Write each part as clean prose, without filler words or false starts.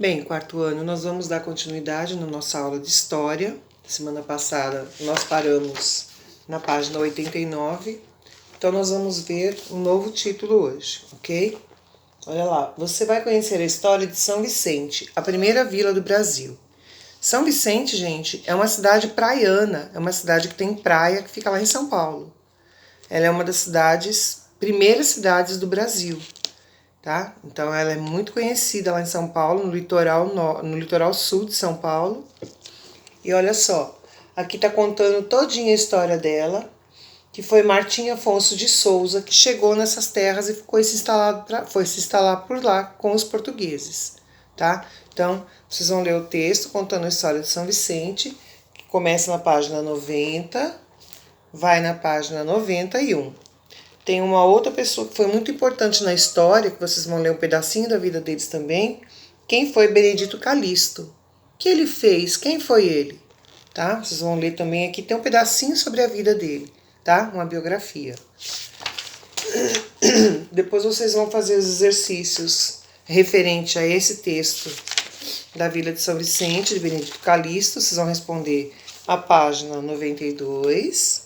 Bem, quarto ano, nós vamos dar continuidade na nossa aula de História. Semana passada nós paramos na página 89, então nós vamos ver um novo título hoje, ok? Olha lá, você vai conhecer a história de São Vicente, a primeira vila do Brasil. São Vicente, gente, é uma cidade praiana, é uma cidade que tem praia, que fica lá em São Paulo. Ela é uma das primeiras cidades do Brasil. Tá? Então ela é muito conhecida lá em São Paulo, no litoral sul de São Paulo. E olha só, aqui está contando todinha a história dela, que foi Martim Afonso de Souza que chegou nessas terras e foi se instalar por lá com os portugueses, tá? Então, vocês vão ler o texto contando a história de São Vicente, que começa na página 90, vai na página 91. Tem uma outra pessoa que foi muito importante na história, que vocês vão ler um pedacinho da vida deles também. Quem foi Benedito Calixto? O que ele fez? Quem foi ele? Tá? Vocês vão ler também aqui, tem um pedacinho sobre a vida dele, tá? Uma biografia. Depois vocês vão fazer os exercícios referente a esse texto da Vila de São Vicente, de Benedito Calixto. Vocês vão responder a página 92,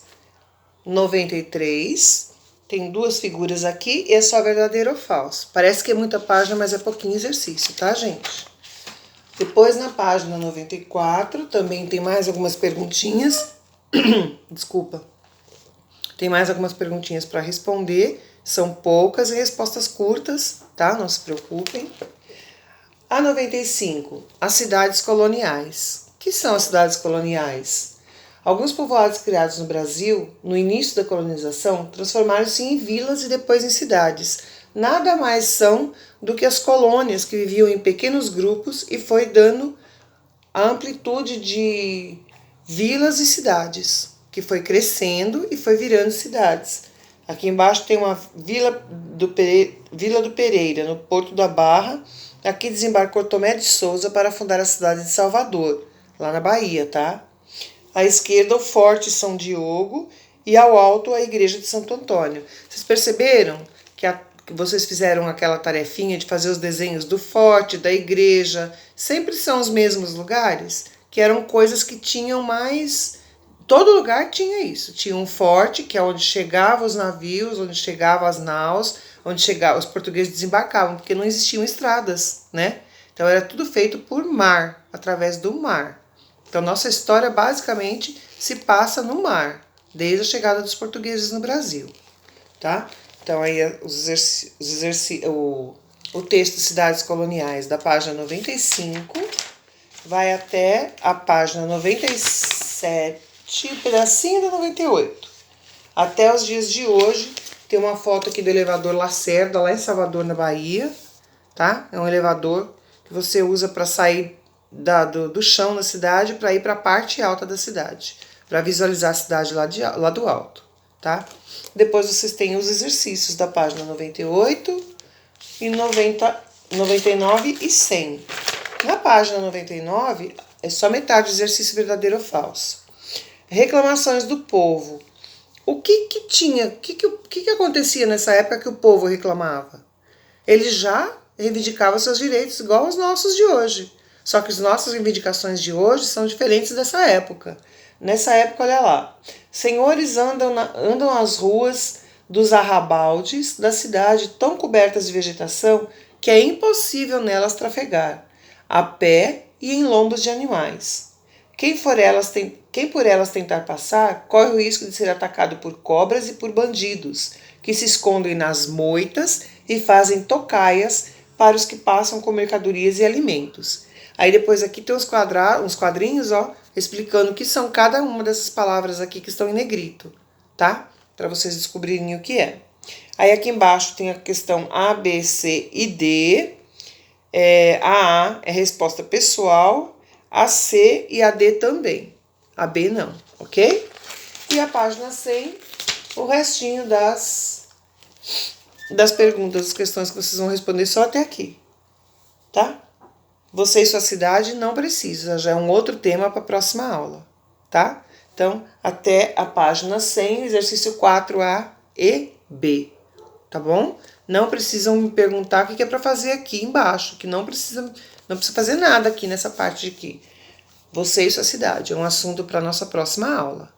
93... Tem duas figuras aqui e é só verdadeiro ou falso. Parece que é muita página, mas é pouquinho exercício, tá, gente? Depois, na página 94, também tem mais algumas perguntinhas. Desculpa. Tem mais algumas perguntinhas para responder. São poucas e respostas curtas, tá? Não se preocupem. A 95, as cidades coloniais. O que são as cidades coloniais? Alguns povoados criados no Brasil, no início da colonização, transformaram-se em vilas e depois em cidades. Nada mais são do que as colônias que viviam em pequenos grupos e foi dando a amplitude de vilas e cidades, que foi crescendo e foi virando cidades. Aqui embaixo tem uma Vila do Pereira, no Porto da Barra. Aqui desembarcou Tomé de Souza para fundar a cidade de Salvador, lá na Bahia, tá? À esquerda, o Forte São Diogo e ao alto, a Igreja de Santo Antônio. Vocês perceberam que vocês fizeram aquela tarefinha de fazer os desenhos do forte, da igreja? Sempre são os mesmos lugares? Que eram coisas que tinham mais... Todo lugar tinha isso. Tinha um forte, que é onde chegavam os navios, onde chegavam as naus, onde os portugueses desembarcavam, porque não existiam estradas, né? Então era tudo feito por mar, através do mar. Então, nossa história basicamente se passa no mar, desde a chegada dos portugueses no Brasil, tá? Então, aí o texto Cidades Coloniais, da página 95, vai até a página 97, um pedacinho da 98. Até os dias de hoje, tem uma foto aqui do elevador Lacerda, lá em Salvador, na Bahia, tá? É um elevador que você usa para sair do chão da cidade para ir para a parte alta da cidade, para visualizar a cidade lá do alto, tá? Depois vocês têm os exercícios da página 98 e 99 e 100. Na página 99 é só metade do exercício verdadeiro ou falso. Reclamações do povo. O que acontecia nessa época que o povo reclamava? Ele já reivindicava seus direitos igual aos nossos de hoje. Só que as nossas reivindicações de hoje são diferentes dessa época. Nessa época, olha lá. Senhores andam nas ruas dos arrabaldes da cidade tão cobertas de vegetação que é impossível nelas trafegar, a pé e em lombos de animais. Quem por elas tentar passar, corre o risco de ser atacado por cobras e por bandidos, que se escondem nas moitas e fazem tocaias para os que passam com mercadorias e alimentos. Aí depois aqui tem uns quadrinhos, ó, explicando o que são cada uma dessas palavras aqui que estão em negrito, tá? Para vocês descobrirem o que é. Aí aqui embaixo tem a questão A, B, C e D. A é resposta pessoal, a C e a D também. A B não, ok? E a página 100, o restinho das perguntas, das questões que vocês vão responder só até aqui, tá? Você e sua cidade não precisa, já é um outro tema para a próxima aula, tá? Então, até a página 100, exercício 4A e B, tá bom? Não precisam me perguntar o que é para fazer aqui embaixo, que não precisa Não precisa fazer nada aqui nessa parte de aqui. Você e sua cidade. É um assunto para nossa próxima aula.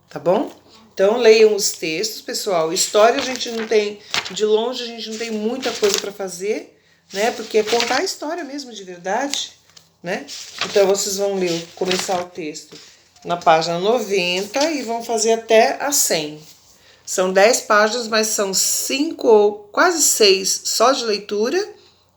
Tá bom? Então, leiam os textos, pessoal. História a gente não tem, de longe a gente não tem muita coisa para fazer, né? Porque é contar a história mesmo, de verdade, né? Então, vocês vão ler, começar o texto na página 90 e vão fazer até a 100. São 10 páginas, mas são 5 ou quase 6 só de leitura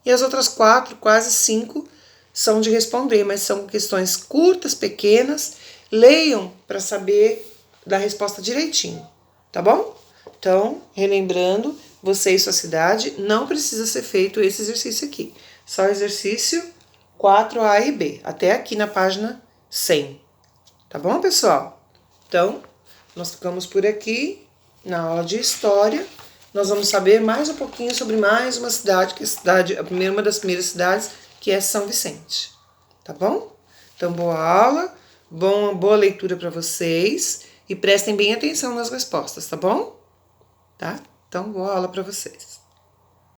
e as outras 4, quase 5, são de responder, mas são questões curtas, pequenas. Leiam para saber da resposta direitinho, tá bom? Então, relembrando, você e sua cidade, não precisa ser feito esse exercício aqui. Só o exercício 4A e B, até aqui na página 100. Tá bom, pessoal? Então, nós ficamos por aqui na aula de História. Nós vamos saber mais um pouquinho sobre mais uma cidade, que é a cidade, uma das primeiras cidades, que é São Vicente. Tá bom? Então, boa aula, boa leitura para vocês. E prestem bem atenção nas respostas, tá bom? Tá? Então, boa aula para vocês.